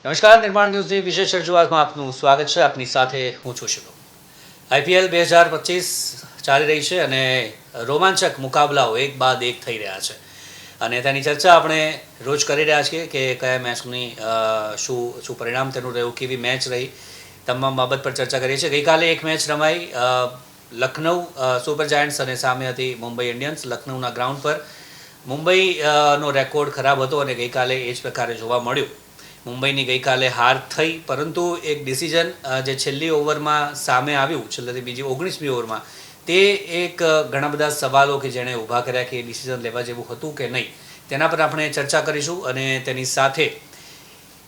નમસ્કાર, નિર્માણ ન્યૂઝની વિશેષ રજૂઆતમાં આપનું સ્વાગત છે. આપની સાથે હું છું શુભમ. IPL 2025 ચાલી રહી છે અને રોમાંચક મુકાબલાઓ એક બાદ એક થઈ રહ્યા છે અને તેની ચર્ચા આપણે રોજ કરી રહ્યા છીએ કે કયા મેચની શું પરિણામ તેનું રહ્યું, કેવી મેચ રહી, તમામ બાબત પર ચર્ચા કરીએ છીએ. ગઈકાલે એક મેચ રમાઈ લખનઉ સુપર જાયન્ટ્સ અને સામે હતી મુંબઈ ઇન્ડિયન્સ. લખનઉના ગ્રાઉન્ડ પર મુંબઈનો રેકોર્ડ ખરાબ હતો અને ગઈકાલે એ જ પ્રકારે જોવા મળ્યું. મુંબઈની ગઈકાલે હાર થઈ, પરંતુ એક ડિસિઝન જે છેલ્લી ઓવરમાં સામે આવ્યું, છેલ્લેથી બીજી 19મી ઓવરમાં, તે એક ઘણા બધા સવાલો કે જેણે ઊભા કર્યા કે એ ડિસિઝન લેવા જેવું હતું કે નહીં, તેના પર આપણે ચર્ચા કરીશું. અને તેની સાથે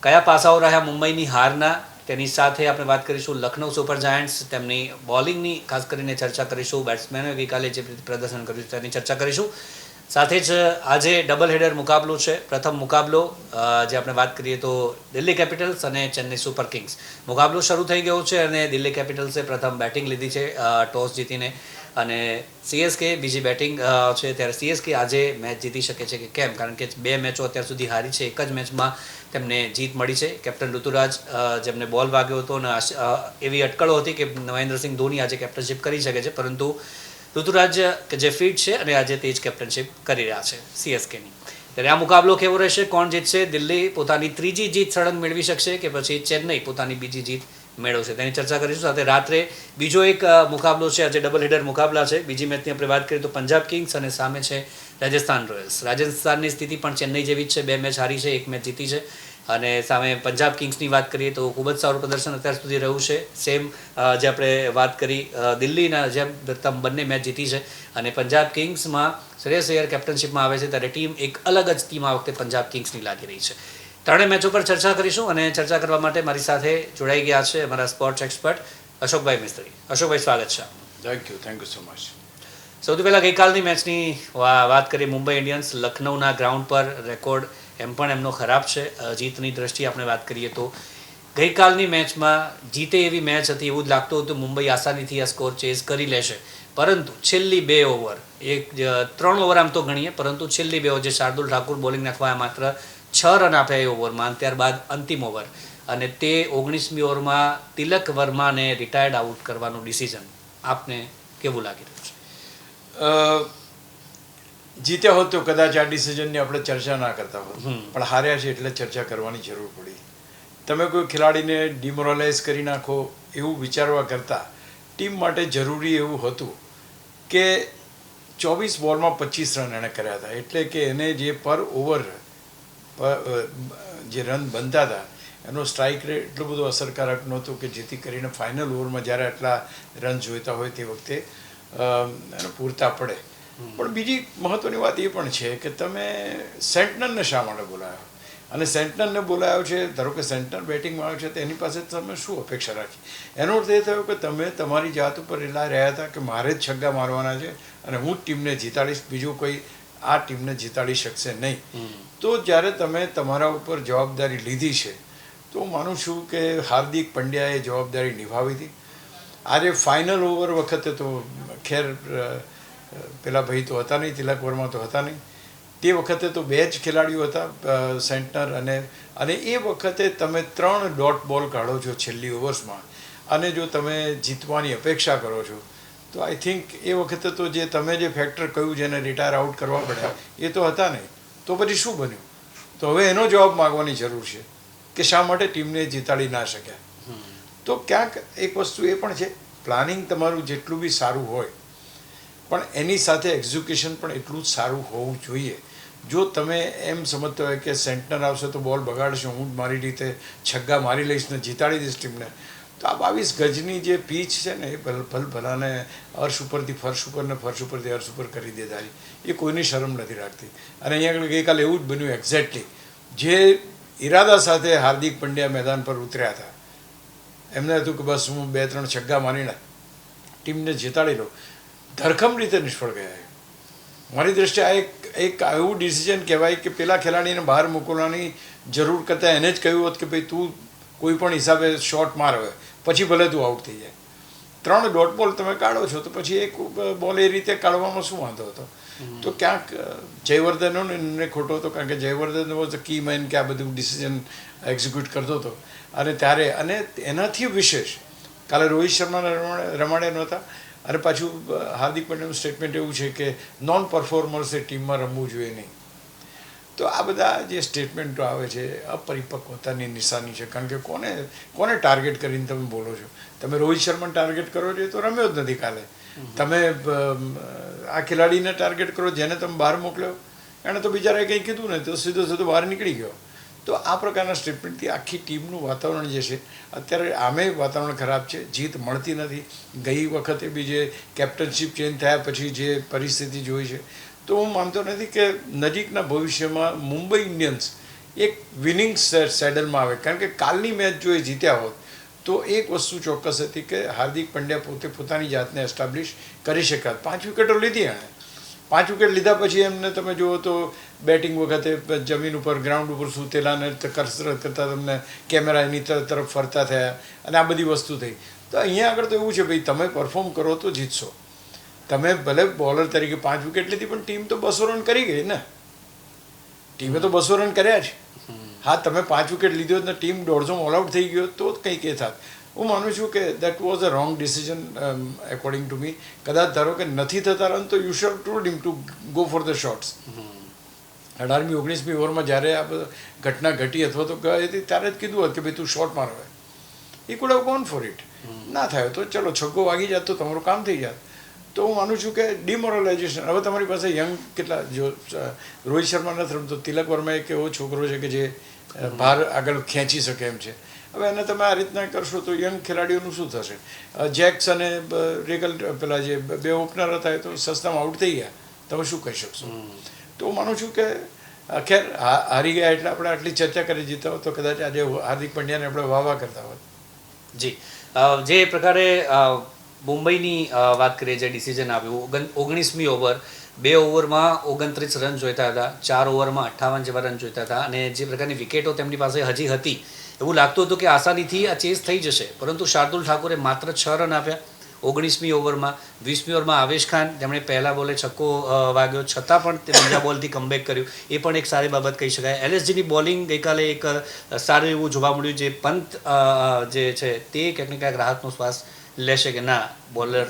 કયા પાસાઓ રહ્યા મુંબઈની હારના, તેની સાથે આપણે વાત કરીશું લખનઉ સુપર જાયન્ટ્સ, તેમની બોલિંગની ખાસ કરીને ચર્ચા કરીશું. બેટ્સમેનોએ ગઈકાલે જે પ્રદર્શન કર્યું તેની ચર્ચા કરીશું. સાથે જ આજે ડબલ હેડર મુકાબલો છે. પ્રથમ મુકાબલો જે આપણે વાત કરીએ તો દિલ્હી કેપિટલ્સ અને ચેન્નઈ સુપર કિંગ્સ. મુકાબલો શરૂ થઈ ગયો છે અને દિલ્હી કેપિટલ્સે પ્રથમ બેટિંગ લીધી છે ટોસ જીતીને, અને CSK બીજી બેટિંગ છે. ત્યારે CSK આજે મેચ જીતી શકે છે કે કેમ, કારણ કે 2 મેચો અત્યાર સુધી હારી છે, એક જ મેચમાં તેમને જીત મળી છે. કેપ્ટન ઋતુરાજ જેમને બોલ વાગ્યો હતો અને એવી અટકળો હતી કે મહેન્દ્રસિંહ ધોની આજે કેપ્ટનશિપ કરી શકે છે, પરંતુ ઋતુરાજ કે જે ફિટ છે અને આજે તે જ કેપ્ટનશિપ કરી રહ્યા છે CSKની. ત્યારે આ મુકાબલો કેવો રહેશે, કોણ જીતશે? દિલ્હી પોતાની ત્રીજી જીત સળંગ મેળવી શકશે કે પછી ચેન્નઈ પોતાની બીજી જીત મેળવશે, તેની ચર્ચા કરીશું. સાથે રાત્રે બીજો એક મુકાબલો છે, આજે ડબલ હેડર મુકાબલા છે. બીજી મેચની આપણે વાત કરીએ તો પંજાબ કિંગ્સ અને સામે છે રાજસ્થાન રોયલ્સ. રાજસ્થાનની સ્થિતિ પણ ચેન્નઈ જેવી જ છે, 2 મેચ હારી છે, 1 મેચ જીતી છે. અને સામે પંજાબ કિંગ્સની વાત કરીએ તો ખૂબ જ સારું પ્રદર્શન અત્યાર સુધી રહ્યું છે. સેમ જે આપણે વાત કરી દિલ્હીના જેમ બંને મેચ જીતી છે. અને પંજાબ કિંગ્સમાં શ્રેયસ અય્યર કેપ્ટનશિપમાં આવે છે, ત્યારે ટીમ એક અલગ જ ટીમ આ વખતે પંજાબ કિંગ્સની લાગી રહી છે. ત્રણેય મેચો પર ચર્ચા કરીશું અને ચર્ચા કરવા માટે મારી સાથે જોડાઈ ગયા છે અમારા સ્પોર્ટ્સ એક્સપર્ટ અશોકભાઈ મિસ્ત્રી. અશોકભાઈ, સ્વાગત છે. Thank you so much. સૌથી પહેલાં ગઈકાલની મેચની વાત કરીએ. મુંબઈ ઇન્ડિયન્સ લખનઉના ગ્રાઉન્ડ પર રેકોર્ડ એમ પણ એમનો ખરાબ છે. જીતની દ્રષ્ટિએ આપણે વાત કરીએ તો ગઈકાલની મેચમાં જીતે એવી મેચ હતી, એવું જ લાગતું હતું મુંબઈ આસાનીથી આ સ્કોર ચેઝ કરી લેશે, પરંતુ છેલ્લી 2 ઓવર, 3 ઓવર આમ તો ગણીએ, પરંતુ છેલ્લી 2 ઓવર જે શાર્દુલ ઠાકુર બોલિંગ નાખવા માત્ર 6 રન આપ્યા એ ઓવરમાં, ત્યારબાદ અંતિમ ઓવર, અને તે 19મી ઓવરમાં તિલક વર્માને રિટાયર્ડ આઉટ કરવાનું ડિસિઝન આપને કેવું લાગી રહ્યું છે? જીત્યા હોત તો કદાચ આ ડિસિઝનની આપણે ચર્ચા ના કરતા હોત, પણ હાર્યા છે એટલે ચર્ચા કરવાની જરૂર પડી. તમે કોઈ ખેલાડીને ડિમોરલાઇઝ કરી નાખો એવું વિચારવા કરતાં ટીમ માટે જરૂરી એવું હતું કે 24 બોલમાં 25 રન એણે કર્યા હતા, એટલે કે એને જે પર ઓવર જે રન બનતા હતા એનો સ્ટ્રાઇક રેટ એટલો બધો અસરકારક નહોતો કે જેથી કરીને ફાઇનલ ઓવરમાં જ્યારે આટલા રન જોઈતા હોય તે વખતે એને પૂરતા પડે. પણ બીજી મહત્ત્વની વાત એ પણ છે કે તમે સેન્ટનરને શા માટે બોલાવ્યો, અને સેન્ટનરને બોલાવ્યો છે, ધારો કે સેન્ટનર બેટિંગમાં આવ્યો છે તો એની પાસે તમે શું અપેક્ષા રાખી? એનો અર્થ એ થયો કે તમે તમારી જાત ઉપર રિલાય રહ્યા હતા કે મારે જ છગ્ગા મારવાના છે અને હું જ ટીમને જીતાડીશ, બીજું કોઈ આ ટીમને જીતાડી શકશે નહીં. તો જ્યારે તમે તમારા ઉપર જવાબદારી લીધી છે તો હું માનું છું કે હાર્દિક પંડ્યાએ જવાબદારી નિભાવી હતી. આજે ફાઇનલ ઓવર વખતે તો ખેર પેલા ભાઈ તો હતા નહીં, તિલક વર્મા તો હતા નહીં, તે વખતે તો 2 જ ખેલાડીઓ હતા, સેન્ટનર અને એ વખતે તમે 3 ડોટ બોલ કાઢો છો છેલ્લી ઓવર્સમાં, અને જો તમે જીતવાની અપેક્ષા કરો છો તો આઈ થિંક એ વખતે તો જે તમે જે ફેક્ટર કહ્યું જેને રિટાયર આઉટ કરવા પડ્યા એ તો હતા નહીં. તો પછી શું બન્યું? તો હવે એનો જવાબ માગવાની જરૂર છે કે શા માટે ટીમને જીતાડી ના શક્યા. તો ક્યાંક એક વસ્તુ એ પણ છે, પ્લાનિંગ તમારું જેટલું બી સારું હોય પણ એની સાથે એક્ઝિક્યુશન પણ એટલું જ સારું હોવું જોઈએ. જો તમે એમ સમજતા હોય કે સેન્ટનર આવશે તો બોલ બગાડશે, હું મારી રીતે છગ્ગા મારી લઈશ ને જીતાડી દઈશ ટીમને, તો આ 22 ગજની જે પીચ છે ને એ ભલાને અર્શ ઉપરથી ફર્શ ઉપર ને ફર્શ ઉપરથી અર્શ ઉપર કરી દેતા, એ કોઈની શરમ નથી રાખતી. અને અહીંયા આગળ ગઈકાલે એવું જ બન્યું એક્ઝેક્ટલી. જે ઈરાદા સાથે હાર્દિક પંડ્યા મેદાન પર ઉતર્યા હતા, એમને હતું કે બસ હું 2-3 છગ્ગા મારીને ટીમને જીતાડી લઉં, ધરખમ રીતે નિષ્ફળ ગયા. મારી દૃષ્ટિએ આ એક એવું ડિસિઝન કહેવાય કે પેલા ખેલાડીને બહાર મોકલવાની જરૂર કરતાં એને જ કહ્યું હોત કે ભાઈ તું કોઈ પણ હિસાબે શોટ માર, હવે પછી ભલે તું આઉટ થઈ જાય. 3 ડોટ બોલ તમે કાઢો છો તો પછી એક બોલ એ રીતે કાઢવામાં શું વાંધો હતો? તો ક્યાંક જયવર્ધનને ખોટો હતો, કારણ કે Jayawardene was the key man કે આ બધું ડિસિઝન એક્ઝિક્યુટ કરતો હતો. અને એનાથી વિશેષ કાલે રોહિત શર્મા રમાડ્યા નહોતા. અને પાછું હાર્દિક પંડ્યાનું સ્ટેટમેન્ટ એવું છે કે નોન પરફોર્મર્સે ટીમમાં રમવું જોઈએ નહીં. તો આ બધા જે સ્ટેટમેન્ટો આવે છે અપરિપક્વતાની નિશાની છે. કારણ કે કોને ટાર્ગેટ કરીને તમે બોલો છો? તમે રોહિત શર્માને ટાર્ગેટ કરો છો તો રમ્યો જ નથી કાલે. તમે આ ખેલાડીને ટાર્ગેટ કરો જેને તમે બહાર મોકલ્યો, એણે તો બિચારાએ કંઈ કીધું ને તો સીધો બહાર નીકળી ગયો. તો આ પ્રકારના સ્ટેટમેન્ટથી આખી ટીમનું વાતાવરણ જે છે અત્યારે આમે વાતાવરણ ખરાબ છે. જીત મળતી નથી. ગઈ વખતે બી જે કેપ્ટનશીપ ચેન્જ થયા પછી જે પરિસ્થિતિ જોઈ છે, તો હું માનતો નથી કે નજીકના ભવિષ્યમાં મુંબઈ ઇન્ડિયન્સ એક વિનિંગ સેડલમાં આવે. કારણ કે કાલની મેચ જો એ જીત્યા હોત તો એક વસ્તુ ચોક્કસ હતી કે હાર્દિક પંડ્યા પોતાની જાતને એસ્ટાબ્લિશ કરી શક્યા. 5 વિકેટો લીધી એણે. 5 વિકેટ લીધા પછી એમને તમે જુઓ તો બેટિંગ વખતે જમીન ઉપર ગ્રાઉન્ડ ઉપર સૂતેલા ને કસરત કરતા તમને કેમેરા એની તરફ ફરતા થયા અને આ બધી વસ્તુ થઈ. તો અહીંયા આગળ તો એવું છે ભાઈ, તમે પરફોર્મ કરો તો જીતશો. તમે ભલે બોલર તરીકે 5 વિકેટ લીધી પણ ટીમ તો 200 રન કરી ગઈ ને. ટીમે તો 200 રન કર્યા છે. હા, તમે 5 વિકેટ લીધો ને ટીમ 150 ઓલ આઉટ થઈ ગયો તો કંઈક એ થાત. હું માનું છું કે that was a wrong decision according to me. કદાચ ધારો કે નથી થતા રન તો you should told him to go for the shots. 18મી 19મી ઓવરમાં જ્યારે આ ઘટના ઘટી અથવા તો ગઈ હતી ત્યારે જ કીધું હતું કે ભાઈ તું શોટ મારો. એ could have gone for it. ના થયો તો ચલો છગ્ગો વાગી જાત તો તમારું કામ થઈ જાત. તો હું માનું છું કે ડિમોરલાઇઝેશન. હવે તમારી પાસે યંગ કેટલા, જો રોહિત શર્મા નથી રમતો, તિલક વર્મા એક એવો છોકરો છે કે જે બહાર આગળ ખેંચી શકે એમ છે. હવે એને તમે આ રીતના કરશો તો યંગ ખેલાડીઓનું શું થશે? જેક્સ અને રેગલ પેલા જે 2 ઓપનર હતા એ તો સસ્તામાં આઉટ થઈ ગયા. તમે શું કહી શકશો? તો હું માનું છું કે ખેર હારી ગયા એટલે આપણે આટલી ચર્ચા કરી જીતા હોત તો કદાચ આજે હાર્દિક પંડ્યાને આપણે વાહ કરતા હોત. જી, જે પ્રકારે મુંબઈની વાત કરીએ, જે ડિસિઝન આવ્યું 19મી ઓવર 2 ઓવરમાં 29 રન જોઈતા હતા, 4 ઓવરમાં 58 જેવા રન જોઈતા હતા અને જે પ્રકારની વિકેટો તેમની પાસે હજી હતી એવું લાગતું હતું કે આસાનીથી આ ચેસ થઈ જશે. પરંતુ શાર્દુલ ઠાકુરે માત્ર 6 રન આપ્યા 19મી ઓવરમાં. 20મી ઓવરમાં આવેશ ખાન, જેમણે પહેલા બોલે છક્કો વાગ્યો છતાં પણ તે બીજા બોલથી કમબેક કર્યું, એ પણ એક સારી બાબત કહી શકાય. એલએસજીની બોલિંગ ગઈકાલે એક સારું એવું જોવા મળ્યું. જે પંત જે છે તે ક્યાંક ને ક્યાંક રાહતનો શ્વાસ લેશે કે ના બોલર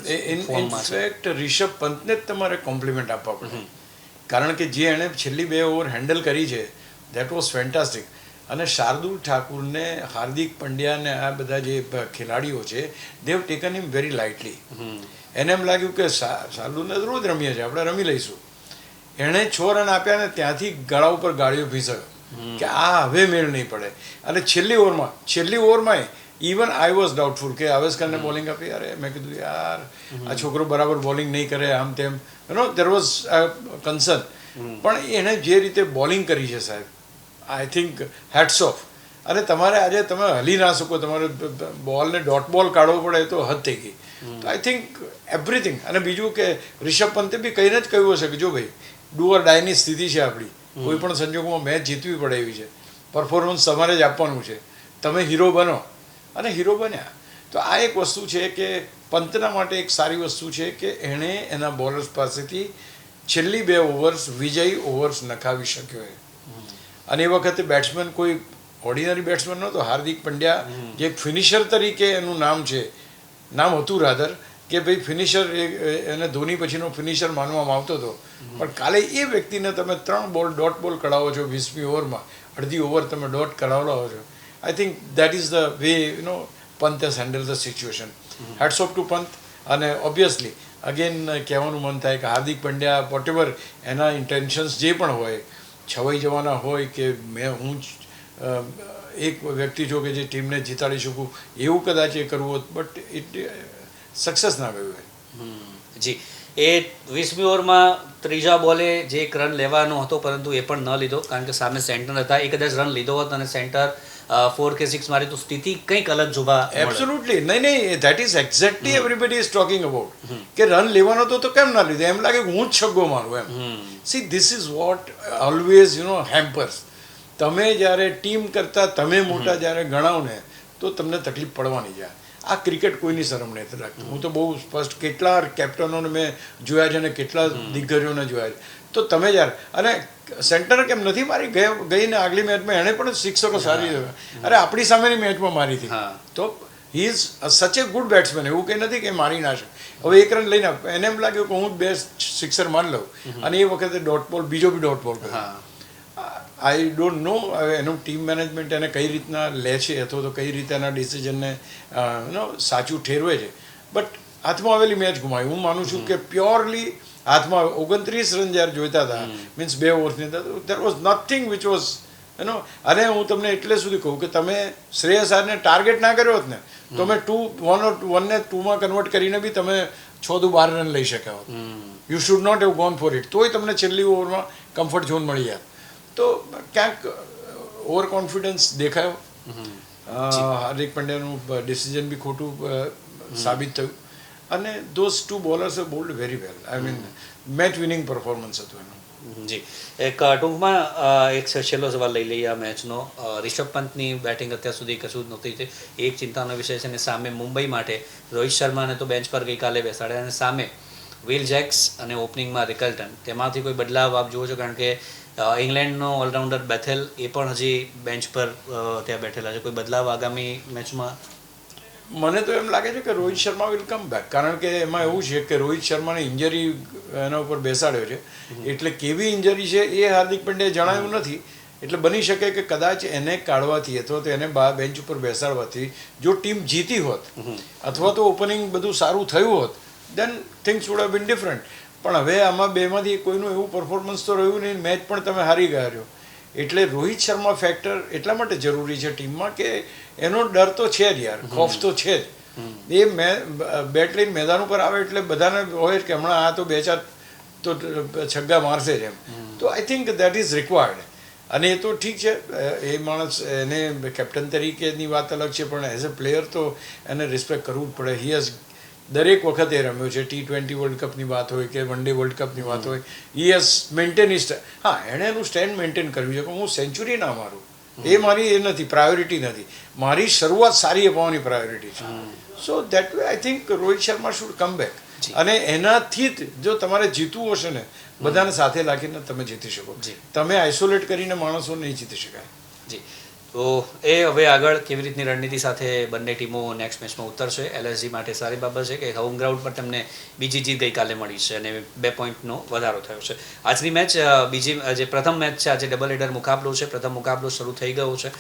ઇનફેક્ટ રિષભ પંતને જ તમારે કોમ્પ્લિમેન્ટ આપવા પડે. કારણ કે જે એણે છેલ્લી 2 ઓવર હેન્ડલ કરી છે દેટ વોઝ ફેન્ટાસ્ટિક. અને શાર્દુલ ઠાકુરને, હાર્દિક પંડ્યા ને આ બધા જે ખેલાડીઓ છે they have taken him very lightly. એને એમ લાગ્યું કે શાર્દુલને રોજ રમીએ છીએ, આપણે રમી લઈશું. એણે 6 રન આપ્યા ને ત્યાંથી ગળા ઉપર ગાળીઓ ભીસાયો કે આ હવે મેળ નહીં પડે. અને છેલ્લી ઓવરમાં ઇવન આઈ વોઝ ડાઉટફુલ કે આવેશ ખાનને બોલિંગ આપી. અરે મેં કીધું યાર આ છોકરો બરાબર બોલિંગ નહીં કરે આમ તેમ, દેર વોઝ કન્સર્ન. પણ એણે જે રીતે બોલિંગ કરી છે સાહેબ, આઈ થિંક હેટ્સ ઓફ. અને તમારે આજે તમે હલી ના શકો, તમારે બોલને ડોટ બોલ કાઢવો પડે તો હદ થઈ ગઈ. તો આઈ થિંક એવરીથિંગ. અને બીજું કે રિષભ પંતે બી કહીને જ કહ્યું હશે કે જો ભાઈ ડુ ઓર ડાયની સ્થિતિ છે આપણી, કોઈ પણ સંજોગોમાં મેચ જીતવી પડે એવી છે, પરફોર્મન્સ તમારે જ આપવાનું છે, તમે હીરો બનો. અને હીરો બન્યા. તો આ એક વસ્તુ છે કે પંતના માટે એક સારી વસ્તુ છે કે એણે એના બોલર્સ પાસેથી છેલ્લી 2 ઓવર્સ વિજયી ઓવર્સ નખાવી શક્યો. અને એ વખતે બેટ્સમેન કોઈ ઓર્ડિનરી બેટ્સમેન નહોતો. હાર્દિક પંડ્યા જે એક ફિનિશર તરીકે એનું નામ હતું રાધર કે ભાઈ ફિનિશર, એને ધોની પછીનો ફિનિશર માનવામાં આવતો હતો. પણ કાલે એ વ્યક્તિને તમે 3 બોલ ડોટ બોલ કઢાવો છો 20મી ઓવરમાં, અડધી ઓવર તમે ડોટ કઢાવડાવો છો. I think that is the way Pant has handle the situation. Hats off to Pant. અને ઓબ્વિયસલી અગેન કહેવાનું મન થાય કે હાર્દિક પંડ્યા વોટેવર એના ઇન્ટેન્શન્સ જે પણ હોય, છવાઈ જવાના હોય કે હું એક વ્યક્તિ છું કે જે ટીમને જીતાડી શકું એવું કદાચ એ કરવું હોત, બટ ઇટ સક્સેસ ના ગયું. જી, એ 20મી ઓવરમાં ત્રીજા બોલે જે એક રન લેવાનો હતો પરંતુ એ પણ ન લીધો કારણ કે સામે સેન્ટર હતા. એ કદાચ રન લીધો હોત અને સેન્ટર 4 કે 6 મારી તો સ્થિતિ કંઈક અલગ જોવા. એબ્સોલ્યુટલી નહીં, that is exactly everybody is talking about કે રન લેવાનો તો કેમ ના લીધો? એમ લાગે હું જ છગ્ગો મારું એમ. See this is what always hampers. તમે જ્યારે ટીમ કરતાં તમે મોટા જ્યારે ગણાવ ને તો તમને તકલીફ પડવાની છે. આ ક્રિકેટ કોઈની શરમ નથી લાગતું. હું તો બહુ સ્પષ્ટ કેટલા કેપ્ટનોને મેં જોયા છે અને કેટલા દિગ્ગજોને જોયા છે. તો તમે યાર અને સેન્ટર કેમ નથી મારી ગઈ ને આગલી મેચમાં એણે પણ સિક્સરો સારી અરે આપણી સામેની મેચમાં મારી હતી. તો હી ઇઝ સચ એ ગુડ બેટ્સમેન. એવું કંઈ નથી કે મારી ના શકે. હવે એક રન લઈને એને એમ લાગ્યું કે હું 2 સિક્સર મારી લઉં અને એ વખતે ડોટ બોલ બીજો બી ડોટ બોલ કર્યો. આઈ ડોન્ટ નો એનું ટીમ મેનેજમેન્ટ એને કઈ રીતના લે છે અથવા તો કઈ રીતે એના ડિસિઝનને સાચું ઠેરવે છે. બટ હાથમાં આવેલી મેચ ગુમાવી. હું માનું છું કે પ્યોરલી હાથમાં 29 રન જ્યારે જોઈતા હતા મીન્સ 2 ઓવરની there was nothing which was અને હું તમને એટલે સુધી કહું કે તમે શ્રેયસ આયરને ટાર્ગેટ ના કર્યો હોત ને તો મેં 1 ને 2માં કન્વર્ટ કરીને બી તમે 6-12 રન લઈ શક્યા હોત. You should not have gone for it. તોય તમને છેલ્લી ઓવરમાં કમ્ફર્ટ ઝોન મળી જાય. તો ક્યાંક ઓવર કોન્ફિડન્સ દેખાયો. હાર્દિક પંડ્યાનું ડિસિઝન બી ખોટું સાબિત થયું અને ધોઝ 2 બોલર્સ હે bold very well. I mean match winning performance હતું એનું. જી એક ટૂંકમાં એક છેલ્લો સવાલ લઈ લઈએ આ મેચનો. રિષભ પંતની બેટિંગ અત્યાર સુધી કશું જ નહોતી થઈ. એક ચિંતાનો વિષય છે અને સામે મુંબઈ માટે રોહિત શર્માને તો બેન્ચ પર ગઈકાલે બેસાડ્યા અને સામે વિલ જેક્સ અને ઓપનિંગમાં રિકલ્ટન. તેમાંથી કોઈ બદલાવ આપ જુઓ છો? કારણ કે ઇંગ્લેન્ડનો ઓલરાઉન્ડર બેથેલ એ પણ હજી બેન્ચ પર ત્યાં બેઠેલા છે. કોઈ બદલાવ આગામી મેચમાં? મને તો એમ લાગે છે કે Rohit Sharma will come back. કારણ કે એમાં એવું છે કે રોહિત શર્માને ઇન્જરી એના ઉપર બેસાડ્યો છે એટલે કેવી ઇન્જરી છે એ હાર્દિક પંડ્યાએ જણાવ્યું નથી. એટલે બની શકે કે કદાચ એને કાઢવાથી અથવા તો એને બેન્ચ ઉપર બેસાડવાથી જો ટીમ જીતી હોત અથવા તો ઓપનિંગ બધું સારું થયું હોત then things would have been different. પણ હવે આમાં બેમાંથી કોઈનું એવું પરફોર્મન્સ તો રહ્યું નહીં. મેચ પણ તમે હારી ગયા છો. એટલે રોહિત શર્મા ફેક્ટર એટલા માટે જરૂરી છે ટીમમાં કે એનો ડર તો છે જ યાર, ખોફ તો છે જ. એ બેટ લઈને મેદાન ઉપર આવે એટલે બધાને હોય કે હમણાં આ તો 2-4 તો છગ્ગા મારશે જ એમ. તો I think that is required. અને એ તો ઠીક છે એ માણસ એને કેપ્ટન તરીકેની વાત અલગ છે પણ એઝ અ પ્લેયર તો એને રિસ્પેક્ટ કરવું જ પડે. હી હેઝ દરેક વખતે રમ્યો છે. T20 વર્લ્ડ કપની વાત હોય કે વન ડે વર્લ્ડ કપની વાત હોય. હી હેઝ મેન્ટેન હા એણે એનું સ્ટેન્ડ મેન્ટેન કર્યું છે પણ હું સેન્ચુરી ના મારું એ મારી એ નથી, પ્રાયોરિટી નથી. મારી શરૂઆત સારી અપાવવાની પ્રાયોરિટી છે. So that way I think Rohit Sharma should come back. અને એનાથી જ જો તમારે જીતવું હશે ને બધાને સાથે રાખીને તમે જીતી શકો. તમે આઇસોલેટ કરીને માણસો નહીં જીતી શકાય. જી તો એ હવે આગળ કેવી રીતની રણનીતિ સાથે બંને ટીમો નેક્સ્ટ મેચમાં ઉતરશે. LSG માટે સારી બાબત છે કે હોમ ગ્રાઉન્ડ પર તેમને બીજી જીત ગઈકાલે મળી છે અને 2 પોઈન્ટનો વધારો થયો છે. આજની મેચ બીજી જે પ્રથમ મેચ છે આજે ડબલ હેડર મુકાબલો છે. પ્રથમ મુકાબલો શરૂ થઈ ગયો છે.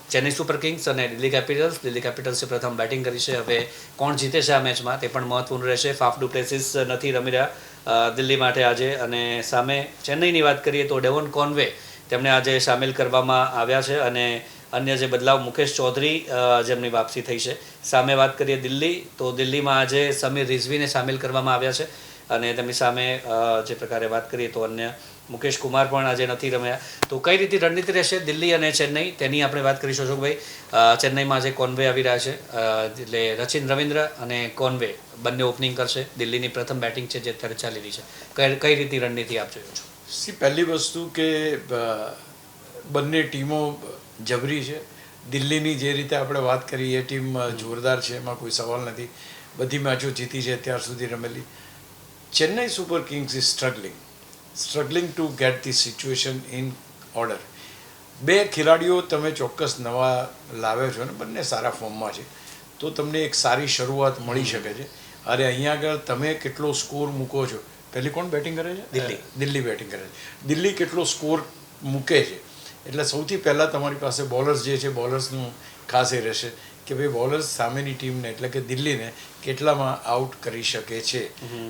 ચેન્નઈ સુપર કિંગ્સ અને દિલ્હી કેપિટલ્સ. દિલ્હી કેપિટલ્સે પ્રથમ બેટિંગ કરી છે. હવે કોણ જીતે છે આ મેચમાં તે પણ મહત્વનું રહેશે. ફાફ ડુ પ્લેસિસ નથી રમી રહ્યા દિલ્હી માટે આજે. અને સામે ચેન્નઈની વાત કરીએ તો ડેવોન કોનવે તેમને આજે સામેલ કરવામાં આવ્યા છે અને અન્ય જે બદલાવ મુકેશ ચૌધરી જેમની વાપસી થઈ છે. સામે વાત કરીએ દિલ્હી તો દિલ્હીમાં આજે સમીર રિઝવીને સામેલ કરવામાં આવ્યા છે અને તેમની સામે જે પ્રકારે વાત કરીએ તો અન્ય મુકેશ કુમાર પણ આજે નથી રમ્યા. તો કઈ રીતે રણનીતિ રહેશે દિલ્હી અને ચેન્નઈ તેની આપણે વાત કરીશું અશોકભાઈ. ચેન્નઈમાં આજે કોન્વે આવી રહ્યા છે એટલે રચિન રવિન્દ્ર અને કોન્વે બંને ઓપનિંગ કરશે. દિલ્હીની પ્રથમ બેટિંગ છે જે અત્યારે ચાલી રહી છે. કઈ રીતે રણનીતિ આપ જોયો છો? પહેલી વસ્તુ કે બંને ટીમો જબરી છે. દિલ્હીની જે રીતે આપણે વાત કરી એ ટીમ જોરદાર છે એમાં કોઈ સવાલ નથી. બધી મેચો જીતી છે અત્યાર સુધી રમેલી. Chennai Super Kings is struggling to get the situation in order. 2 ખેલાડીઓ તમે ચોક્કસ નવા લાવ્યો છો અને બંને સારા ફોર્મમાં છે તો તમને એક સારી શરૂઆત મળી શકે છે. અરે અહીંયા આગળ તમે કેટલો સ્કોર મૂકો છો. પહેલી કોણ બેટિંગ કરે છે? દિલ્હી બેટિંગ કરે છે. દિલ્હી કેટલો સ્કોર મૂકે છે એટલે સૌથી પહેલાં તમારી પાસે બોલર્સ જે છે બોલર્સનું ખાસ એ રહેશે કે ભાઈ બોલર્સ સામેની ટીમને એટલે કે દિલ્હીને કેટલામાં આઉટ કરી શકે છે.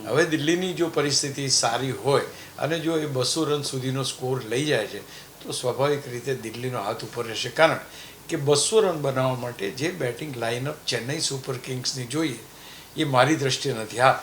હવે દિલ્હીની જો પરિસ્થિતિ સારી હોય અને જો એ 200 રન સુધીનો સ્કોર લઈ જાય છે તો સ્વાભાવિક રીતે દિલ્હીનો હાથ ઉપર રહેશે. કારણ કે 200 રન બનાવવા માટે જે બેટિંગ લાઇનઅપ ચેન્નઈ સુપર કિંગ્સની જોઈએ એ મારી દ્રષ્ટિએ નથી. હા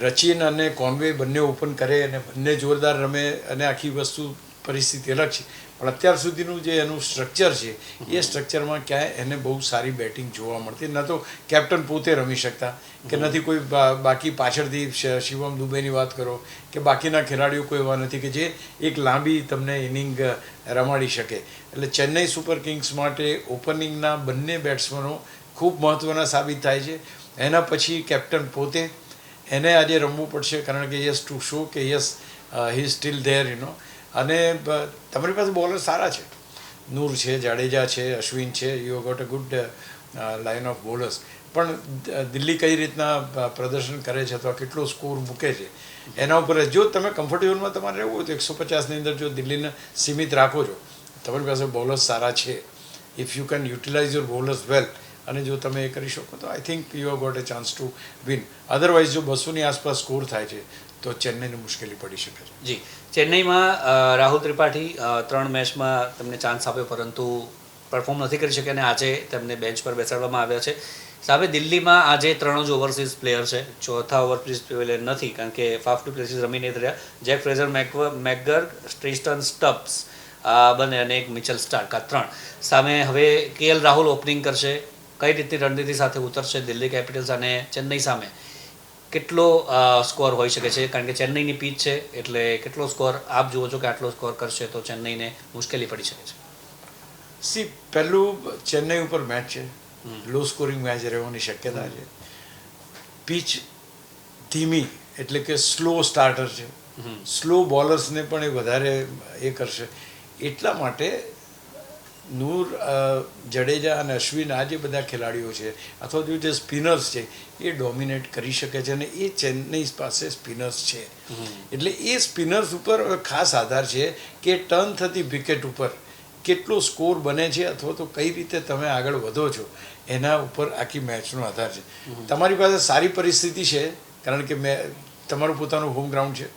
રચિન અને કોન્વે બંને ઓપન કરે અને બંને જોરદાર રમે અને આખી વસ્તુ પરિસ્થિતિ અલગ છે પણ અત્યાર સુધીનું જે એનું સ્ટ્રક્ચર છે એ સ્ટ્રક્ચરમાં ક્યાંય એને બહુ સારી બેટિંગ જોવા મળતી. ન તો કેપ્ટન પોતે રમી શકતા કે નથી કોઈ બાકી પાછળથી શિવમ દુબેની વાત કરો કે બાકીના ખેલાડીઓ કોઈ એવા નથી કે જે એક લાંબી તમને ઇનિંગ રમાડી શકે. એટલે ચેન્નઈ સુપર કિંગ્સ માટે ઓપનિંગના બંને બેટ્સમેનો ખૂબ મહત્ત્વના સાબિત થાય છે. એના પછી કેપ્ટન પોતે એને આજે રમવું પડશે, કારણ કે યસ ટુ શો કે યસ હી સ્ટીલ ધેર અને તમારી પાસે બોલર સારા છે, નૂર છે, જાડેજા છે, અશ્વિન છે, you got a good line of bowlers. પણ દિલ્હી કઈ રીતના પ્રદર્શન કરે છે અથવા કેટલો સ્કોર મૂકે છે એના ઉપર જો તમે કમ્ફર્ટેબલમાં તમારે રહેવું હોય તો 150ની અંદર જો દિલ્હીને સીમિત રાખો છો, તમારી પાસે બોલર્સ સારા છે, if you can utilise your bowlers well, અને જો તમે એ કરી શકો તો I think you have got a chance to win. Otherwise જો 200ની આસપાસ સ્કોર થાય છે તો ચેન્નઈને મુશ્કેલી પડી શકે છે. જી, ચેન્નઈમાં રાહુલ ત્રિપાઠી 3 મેચમાં તમને ચાન્સ આપ્યો પરંતુ પરફોર્મ નથી કરી શક્યા અને આજે તેમને બેન્ચ પર બેસાડવામાં આવ્યા છે. સામે દિલ્હીમાં આજે 3 જ ઓવરસીઝ પ્લેયર છે, ચોથા ઓવરસીઝ પ્લેયર નથી કારણ કે ફાફ ટુ પ્લેસીસ રમી નથી રહ્યા. જેક ફ્રેઝર મેકગર્ગ, ટ્રિસ્ટન સ્ટબ્સ બંને અને એક મિચેલ સ્ટાર્ક, આ 3 સામે હવે KL રાહુલ ઓપનિંગ કરશે. કઈ રીતની રણનીતિ સાથે ઉતરશે દિલ્હી કેપિટલ્સ અને ચેન્નઈ સામે કેટલો સ્કોર હોઈ શકે છે? કારણ કે ચેન્નઈની પીચ છે એટલે કેટલો સ્કોર આપ જુઓ છો કે આટલો સ્કોર કરશે તો ચેન્નઈને મુશ્કેલી પડી શકે છે? સી, પહેલું ચેન્નઈ ઉપર મેચ છે, લો સ્કોરિંગ મેચ રહેવાની શક્યતા છે. પીચ ધીમી એટલે કે સ્લો સ્ટાર્ટર છે, સ્લો બોલર્સને પણ એ વધારે એ કરશે. એટલા માટે નૂર, જડેજા અને અશ્વિન આ જે બધા ખેલાડીઓ છે અથવા તો જે સ્પિનર્સ છે એ ડોમિનેટ કરી શકે છે અને એ ચેન્નઈ પાસે સ્પિનર્સ છે. એટલે એ સ્પિનર્સ ઉપર ખાસ આધાર છે કે ટર્ન થતી વિકેટ ઉપર કેટલો સ્કોર બને છે અથવા તો કઈ રીતે તમે આગળ વધો છો એના ઉપર આખી મેચનો આધાર છે. તમારી પાસે સારી પરિસ્થિતિ છે કારણ કે તમારું પોતાનું હોમ ગ્રાઉન્ડ છે,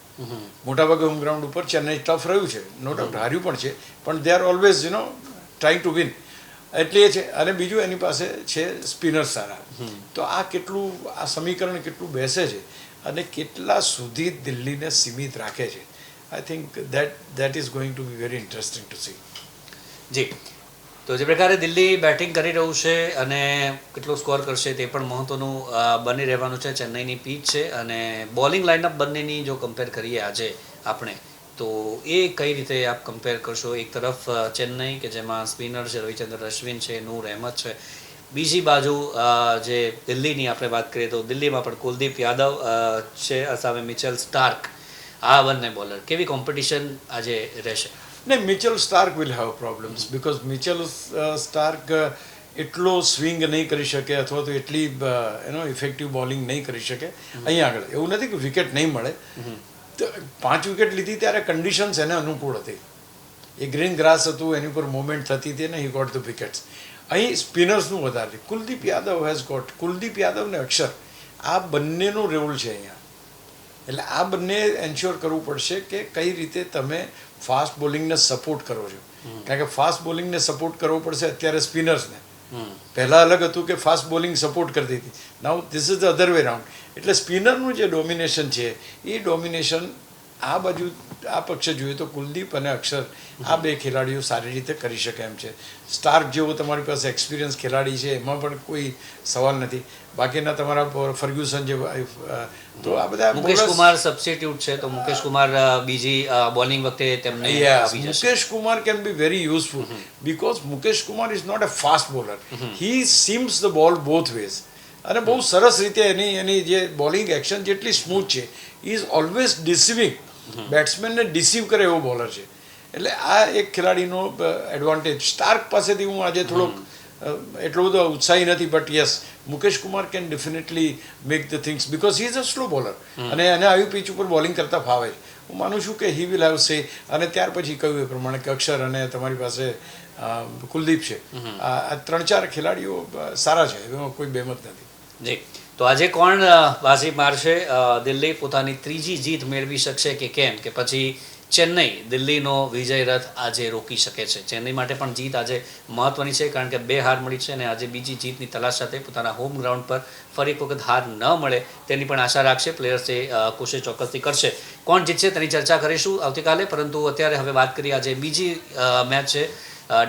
મોટાભાગે હોમ ગ્રાઉન્ડ ઉપર ચેન્નઈ ટફ રહ્યું છે, નો ડાઉટ હાર્યું પણ છે, પણ they are always trying to win, એટલે એ છે. અને બીજું એની પાસે છે સ્પિનર સારા. તો આ કેટલું, આ સમીકરણ કેટલું બેસે છે અને કેટલા સુધી દિલ્હીને સીમિત રાખે છે, I think that is going to be very interesting to see. જી, તો જે પ્રકારે દિલ્હી બેટિંગ કરી રહ્યું છે અને કેટલો સ્કોર કરશે તે પણ મહત્વનું બની રહેવાનું છે. ચેન્નઈની પીચ છે અને બોલિંગ લાઇનઅપ બંનેની જો કમ્પેર કરીએ આજે આપણે તો એ કઈ રીતે આપ કમ્પેર કરશો? એક તરફ ચેન્નઈ કે જેમાં સ્પિનર છે, રવિચંદ્રન અશ્વિન છે, નૂર અહેમદ છે, બીજી બાજુ જે દિલ્હીની આપણે વાત કરીએ તો દિલ્હીમાં પણ કુલદીપ યાદવ છે, સામે મિચેલ સ્ટાર્ક, આ બંને બોલર. કેવી કોમ્પિટિશન આજે રહેશે? નહીં, Mitchell stark will have problems because Mitchell stark એટલો સ્વિંગ નહીં કરી શકે અથવા તો એટલી ઇફેક્ટિવ બોલિંગ નહીં કરી શકે અહીંયા આગળ. એવું નથી કે વિકેટ નહીં મળે, 5 વિકેટ લીધી ત્યારે કન્ડિશન્સ એને અનુકૂળ હતી, એ ગ્રીન ગ્રાસ હતું, એની ઉપર મૂવમેન્ટ થતી હતી અને હી ગોટ ધ વિકેટ્સ. અહીં સ્પિનર્સનું વધારે કુલદીપ યાદવ હેઝ ગોટ, કુલદીપ યાદવ ને અક્ષર આ બંનેનો રોલ છે અહીંયા. એટલે આ બંને એન્શ્યોર કરવું પડશે કે કઈ રીતે તમે ફાસ્ટ બોલિંગને સપોર્ટ કરો છો, કારણ કે ફાસ્ટ બોલિંગને સપોર્ટ કરવો પડશે અત્યારે સ્પિનર્સને. પહેલાં અલગ હતું કે ફાસ્ટ બોલિંગ સપોર્ટ કરતી હતી, now this is the other way round. એટલે સ્પિનરનું જે ડોમિનેશન છે એ ડોમિનેશન આ બાજુ આ પક્ષે જોઈએ તો કુલદીપ અને અક્ષર આ બે ખેલાડીઓ સારી રીતે કરી શકે એમ છે. સ્ટાર્ક જેવો તમારી પાસે એક્સપિરિયન્સ ખેલાડી છે એમાં પણ કોઈ સવાલ નથી. બાકીના તમારા ફર્ગ્યુસન જે, તો આ બધા મુકેશ કુમાર સબસ્ટિટ્યુટ છે તો મુકેશ કુમાર બીજી બોલિંગ વખતે તેમને Mukesh Kumar can be very useful because Mukesh Kumar is not a fast bowler, he seams the ball both ways અને બહુ સરસ રીતે એની જે બોલિંગ એક્શન જેટલી સ્મૂથ છે, ઇઝ ઓલવેઝ ડિસીવિંગ, બેટ્સમેનને ડિસીવ કરે એવો બોલર છે. એટલે આ એક ખેલાડીનો એડવાન્ટેજ. સ્ટાર્ક પાસેથી હું આજે થોડોક એટલો બધો ઉત્સાહી નથી, but yes Mukesh Kumar can definitely make the things because he is a slow bowler અને એને આવી પીચ ઉપર બોલિંગ કરતા ફાવે છે. હું માનું છું કે હી વિલ હેવ સે. અને ત્યાર પછી કહ્યું એ પ્રમાણે કે અક્ષર અને તમારી પાસે કુલદીપ છે, આ 3-4 ખેલાડીઓ સારા છે, એમાં કોઈ બેમત નથી. જી, તો આજે કોણ બાજી મારશે? દિલ્હી પોતાની 3જી જીત મેળવી શકશે કે કેમ, કે પછી ચેન્નઈ દિલ્હીનો વિજય રથ આજે રોકી શકે છે? ચેન્નઈ માટે પણ જીત આજે મહત્વની છે કારણ કે 2 હાર મળી છે અને આજે બીજી જીતની તલાશ સાથે પોતાના હોમ ગ્રાઉન્ડ પર ફરી એક વખત હાર ન મળે તેની પણ આશા રાખશે. પ્લેયર્સ એ કોશિશ ચોક્કસથી કરશે. કોણ જીતશે તેની ચર્ચા કરીશું આવતીકાલે, પરંતુ અત્યારે હવે વાત કરીએ આજે બીજી મેચ છે,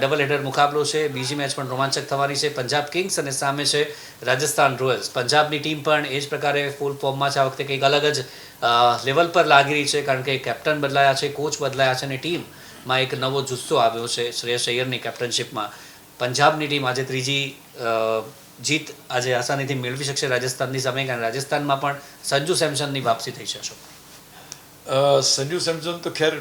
ડબલ હેડર મુકાબલો છે. બીજી મેચ પણ રોમાંચક થવાની છે. પંજાબ કિંગ્સ અને સામે છે રાજસ્થાન રોયલ્સ. પંજાબની ટીમ પણ એ જ પ્રકારે ફૂલ ફોર્મમાં છે. આ વખતે કંઈક અલગ જ લેવલ પર લાગી રહી છે કારણ કે કેપ્ટન બદલાયા છે, કોચ બદલાયા છે અને ટીમમાં એક નવો જુસ્સો આવ્યો છે શ્રેયસ અય્યરની કેપ્ટનશીપમાં. પંજાબની ટીમ આજે ત્રીજી જીત આજે આસાનીથી મેળવી શકશે રાજસ્થાનની સામે, કારણ રાજસ્થાનમાં પણ સંજુ સેમસનની વાપસી થઈ છે. સંજુ સેમસન તો ખેર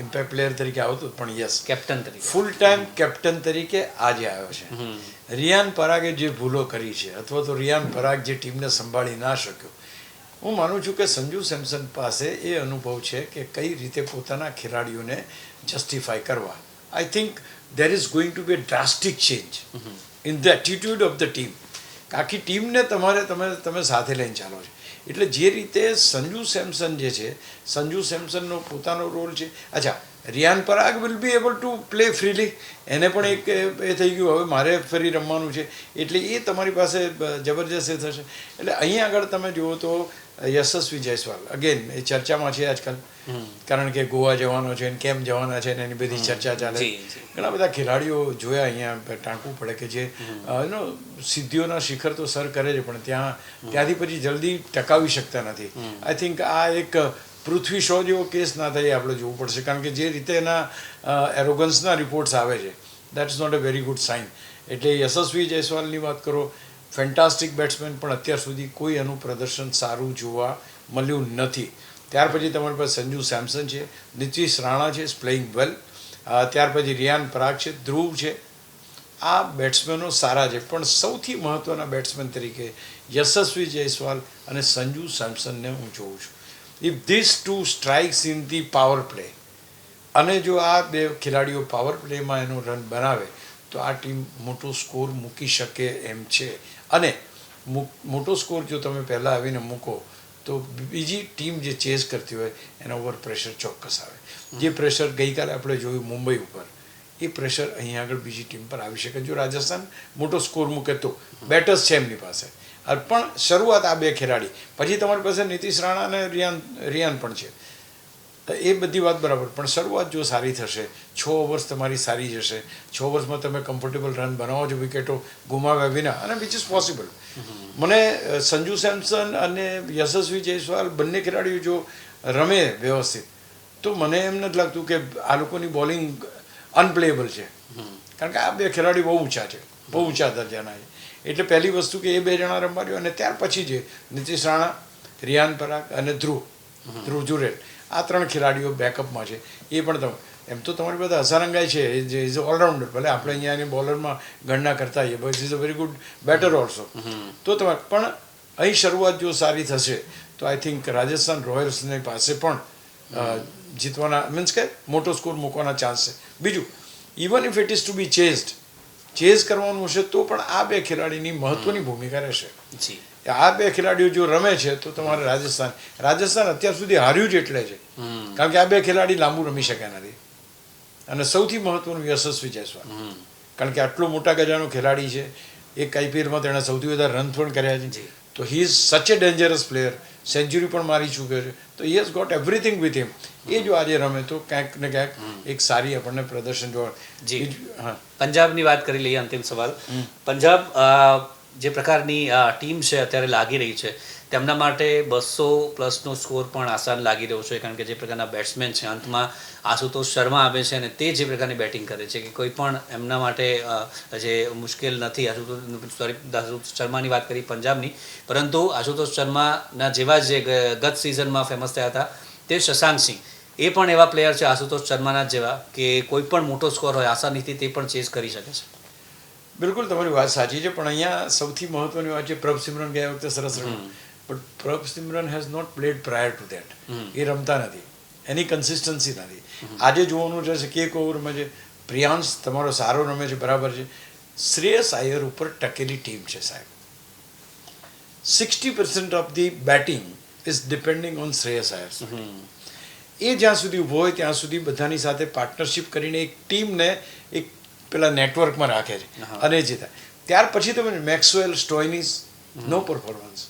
ઇમ્પેક્ટ પ્લેયર તરીકે આવતો, પણ યસ કેપ્ટન તરીકે ફૂલ ટાઈમ કેપ્ટન તરીકે આજે આવ્યો છે. રિયાન પરાગે જે ભૂલો કરી છે, અથવા તો રિયાન પરાગ જે ટીમને સંભાળી ના શક્યો, હું માનું છું કે સંજુ સેમસન પાસે એ અનુભવ છે કે કઈ રીતે પોતાના ખેલાડીઓને જસ્ટિફાય કરવા. I think there is going to be a drastic change in the attitude of the team. આખી ટીમને તમે સાથે લઈને ચાલો છો. એટલે જે રીતે સંજુ સેમસન જે છે, સંજુ સેમસનનો પોતાનો રોલ છે. અચ્છા, Riyan Parag will be able to play freely. એને પણ એક એ થઈ ગયું, હવે મારે ફરી રમવાનું છે, એટલે એ તમારી પાસે જબરજસ્ત એ થશે. એટલે અહીંયા આગળ તમે જુઓ તો યશસ્વી જયસ્વાલ અગેન એ ચર્ચામાં છે આજકાલ, કારણ કે ગોવા જવાનો છે ને કેમ જવાના છે ને એની બધી ચર્ચા ચાલે. ઘણા બધા ખેલાડીઓ જોયા અહીંયા ટાંકવું પડે કે જે સિદ્ધિઓના શિખર તો સર કરે છે, પણ ત્યાંથી પછી જલ્દી ટકાવી શકતા નથી. આઈ થિંક આ એક પૃથ્વી શો જેવો કેસ ના થાય આપણે જોવું પડશે, કારણ કે જે રીતે એના એરોગન્સના રિપોર્ટ્સ આવે છે, that is not a very good sign. એટલે યશસ્વી જયસ્વાલની વાત કરો, ફેન્ટાસ્ટિક બેટ્સમેન, પણ અત્યાર સુધી કોઈ એનું પ્રદર્શન સારું જોવા મળ્યું નથી. ત્યાર પછી તમારી પાસે સંજુ સેમસન છે, નીતિશ રાણા છે, ઇઝ પ્લેઇંગ વેલ. ત્યાર પછી રિયાન પરાગ છે, ધ્રુવ છે. આ બેટ્સમેનો સારા છે, પણ સૌથી મહત્ત્વના બેટ્સમેન તરીકે યશસ્વી જયસ્વાલ અને સંજુ સેમસનને હું જોઉં છું. If this two strikes in the power play, અને જો આ બે ખેલાડીઓ પાવર પ્લેમાં એનું રન બનાવે તો આ ટીમ મોટો સ્કોર મૂકી શકે એમ છે. અને મોટો સ્કોર જો તમે પહેલાં આવીને મૂકો તો બીજી ટીમ જે ચેઝ કરતી હોય એના ઉપર પ્રેશર ચોક્કસ આવે. જે પ્રેશર ગઈકાલે આપણે જોયું મુંબઈ ઉપર, એ પ્રેશર અહીંયા આગળ બીજી ટીમ પર આવી શકે. જો રાજસ્થાન મોટો સ્કોર મૂકે તો બેટર્સ છે એમની પાસે, પણ શરૂઆત આ બે ખેલાડી, પછી તમારી પાસે નીતિશ રાણા અને રિયાન પણ છે. એ બધી વાત બરાબર, પણ શરૂઆત જો સારી થશે, 6 ઓવર્સ તમારી સારી જશે, 6 ઓવર્સમાં તમે કમ્ફર્ટેબલ રન બનાવો છો વિકેટો ગુમાવ્યા વિના, અને વિચ ઇઝ પોસિબલ. મને સંજુ સેમસન અને યશસ્વી જયસ્વાલ બંને ખેલાડીઓ જો રમે વ્યવસ્થિત, તો મને એમ નથી લાગતું કે આ લોકોની બોલિંગ અનપ્લેએબલ છે, કારણ કે આ બે ખેલાડીઓ બહુ ઊંચા છે, બહુ ઊંચા દરજાના છે. એટલે પહેલી વસ્તુ કે એ બે જણા રમવા દો, અને ત્યાર પછી જે નીતિશ રાણા, રિયાન પરાગ અને ધ્રુવ જુરેલ, આ 3 ખેલાડીઓ બેકઅપમાં છે. એ પણ તમે એમ તો તમારી પાસે હસારંગાઈ છે, જે ઇઝ ઓલરાઉન્ડર, ભલે આપણે અહીંયા બોલરમાં ગણના કરતા હોઈએ, but is a very good batter also. તો તમે પણ અહીં શરૂઆત જો સારી થશે તો આઈ થિંક રાજસ્થાન રોયલ્સની પાસે પણ જીતવાના મીન્સ કે મોટો સ્કોર મૂકવાના ચાન્સ છે. બીજું, even if it is to be chase કરવાનું હશે તો પણ આ બે ખેલાડીની મહત્ત્વની ભૂમિકા રહેશે. આ બે ખેલાડીઓ જો રમે છે તો તમારે રાજસ્થાન અત્યાર સુધી હાર્યું જ એટલે છે, કારણ કે આ બે ખેલાડી લાંબુ રમી શક્યા નથી. અને સૌથી મહત્વનું યશસ્વી જયસ્વાલ, કારણ કે આટલો મોટા ગજાનો ખેલાડી છે, એક આઈપીએલમાં તેણે સૌથી વધારે રન પણ કર્યા છે, તો હી ઇઝ સચ એ ડેન્જરસ પ્લેયર. સેન્ચુરી પણ મારી ચૂક્યો છે, તો he has got everything with him. એ જો આજે રમે તો ક્યાંક ને ક્યાંક એક સારી આપણને પ્રદર્શન જોવા. હા, પંજાબની વાત કરી લઈએ, અંતિમ સવાલ. પંજાબ જે પ્રકારની ટીમ છે અત્યારે લાગી રહી છે, તેમના માટે 200+ સ્કોર પણ આસાન લાગી રહ્યો છે, કારણ કે જે પ્રકારના બેટ્સમેન છે, અંતમાં આશુતોષ શર્મા આવે છે અને તે જે પ્રકારની બેટિંગ કરે છે કે કોઈ પણ એમના માટે જે મુશ્કેલ નથી. આશુતોષ શર્માની વાત કરી પંજાબની, પરંતુ આશુતોષ શર્માના જેવા જે ગત સિઝનમાં ફેમસ થયા હતા તે શશાંક સિંહ, એ પણ એવા પ્લેયર છે આશુતોષ શર્માના જેવા કે કોઈ પણ મોટો સ્કોર હોય આસાનીથી તે પણ ચેઝ કરી શકે છે. બિલકુલ તમારી વાત સાચી છે, પણ અહીંયા સૌથી મહત્વની વાત છે, પ્રભસિમરન ગયા વખતે સરસ રમ્યો, but Prabhsimran has not played prior to that. એ રમતા નથી, એની કન્સિસ્ટન્સી નથી. આજે જોવાનું રહેશે કે એક ઓવરમાં છે, પ્રિયાંશ તમારો સારો રમે છે, બરાબર છે. શ્રેયસ આયર ઉપર ટકેલી ટીમ છે સાહેબ. 60% of the batting is depending on Shreyas Iyer. એ જ્યાં સુધી ઊભો હોય ત્યાં સુધી બધાની સાથે પાર્ટનરશિપ કરીને એક ટીમને એક પેલા નેટવર્કમાં રાખે છે અને જીતા. ત્યાર પછી તમે મેક્સવેલ, સ્ટોઇનિસ નો પરફોર્મન્સ.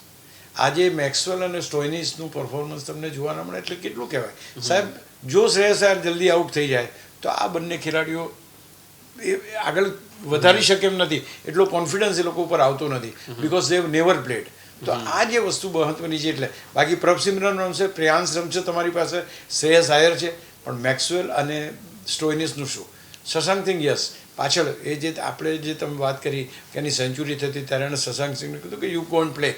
આજે મેક્સવેલ અને સ્ટોઇનિસનું પરફોર્મન્સ તમને જોવા ના મળે એટલે કેટલું કહેવાય સાહેબ. જો શ્રેયસ આયર જલ્દી આઉટ થઈ જાય તો આ બંને ખેલાડીઓ એ આગળ વધારી શકે એમ નથી, એટલો કોન્ફિડન્સ એ લોકો ઉપર આવતો નથી, because they have never played. તો આ જે વસ્તુ મહત્વની છે. એટલે બાકી પ્રભસિમરન રમશે, પ્રિયાંશ રમશે, તમારી પાસે શ્રેયસ આયર છે, પણ મેક્સવેલ અને સ્ટોઇનિસનું શું? શશાંક સિંહ યસ, પાછળ એ જે આપણે જે તમે વાત કરી કે એની સેન્ચુરી થતી ત્યારે એને શશાંક સિંહને કીધું કે યુ કોન્ટ પ્લે,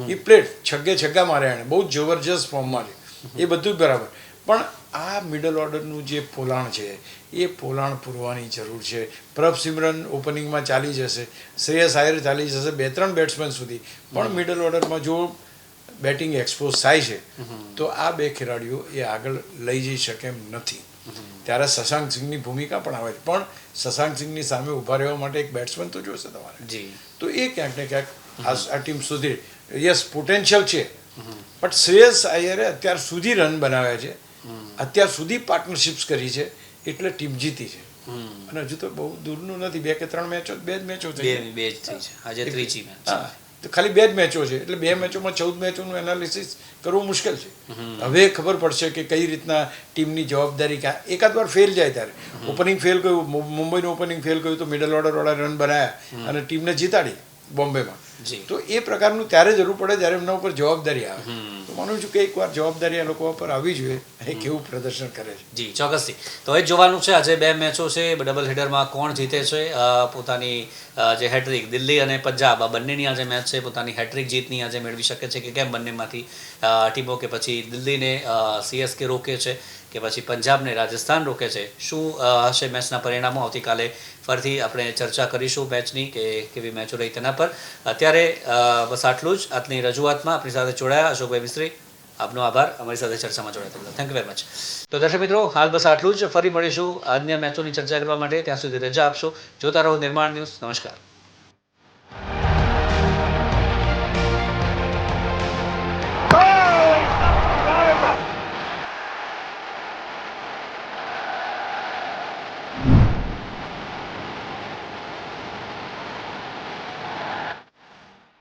એ પ્લેડ છગ્ગા માર્યા એણે, બહુ જબરજસ્ત ફોર્મમાં છે, એ બધું જ બરાબર. પણ આ મિડલ ઓર્ડરનું જે પોલાણ છે એ પોલાણ પૂરવાની જરૂર છે. પ્રભ સિમરન ઓપનિંગમાં ચાલી જશે, શ્રેયસ આયર ચાલી જશે, 2-3 બેટ્સમેન સુધી, પણ મિડલ ઓર્ડરમાં જો બેટિંગ એક્સપોઝ થાય છે તો આ બે ખેલાડીઓ એ આગળ લઈ જઈ શકે એમ નથી. ત્યારે શશાંક સિંહની ભૂમિકા પણ આવે છે, પણ શશાંક સિંહની સામે ઊભા રહેવા માટે એક બેટ્સમેન તો જોશે તમારે. જી. તો એ ક્યાંક ને ક્યાંક આ ટીમ સુધી યસ પોટેન્શિયલ છે, પણ શ્રેયસ આયરે અત્યાર સુધી રન બનાવ્યા છે, અત્યાર સુધી પાર્ટનરશિપ્સ કરી છે, એટલે ટીમ જીતી છે. અને હજુ તો બહુ દૂરનું નથી, 2 કે 3 મેચો, 2 જ મેચો થઈ બે જ થઈ છે, આજે ત્રીજી મેચ. હા, તો ખાલી 2 જ મેચો છે, એટલે 2 મેચોમાં 14 મેચોનું એનાલિસિસ કરવું મુશ્કેલ છે. હવે ખબર પડશે કે કઈ રીતના ટીમની જવાબદારી ક્યાં. એકાદ વાર ફેલ જાય ત્યારે, ઓપનિંગ ફેલ ગયું, મુંબઈનું ઓપનિંગ ફેલ ગયું તો મિડલ ઓર્ડરવાળા રન બનાવ્યા અને ટીમને જીતાડી બોમ્બેમાં. તો એ પ્રકારનું ત્યારે જરૂર પડે જ્યારે એમના ઉપર જવાબદારી આવે. તો માનું છું કે એકવાર જવાબદારી આ લોકો પર આવી જોઈએ, એ કેવું પ્રદર્શન કરે છે. જી, ચોક્કસથી. તો એ જ જોવાનું છે. આજે 2 મેચો છે, ડબલ હેડરમાં કોણ જીતે છે. પોતાની જે હેટ્રિક દિલ્હી અને પંજાબ આ બંનેની આજે મેચ છે, પોતાની હેટ્રિક જીતની આજે મેળવી શકે છે કે કેમ બંનેમાંથી ટીમો, કે પછી દિલ્હીને CSK રોકે છે કે પછી પંજાબને રાજસ્થાન રોકે છે. શું હશે મેચના પરિણામો? આવતીકાલે ફરીથી આપણે ચર્ચા કરીશું મેચની કે કેવી મેચો રહી તેના પર. અત્યારે બસ આટલું જ. આજની રજૂઆતમાં આપણી સાથે જોડાયા અશોકભાઈ મિસ્ત્રી, આપનો આભાર અમારી સાથે ચર્ચામાં જોડાયા. Thank you very much. તો દર્શક મિત્રો, હાલ બસ આટલું જ. ફરી મળીશું અન્ય મેચોની ચર્ચા કરવા માટે. ત્યાં સુધી રજા આપશો. જોતા રહો નિર્માણ ન્યૂઝ. નમસ્કાર.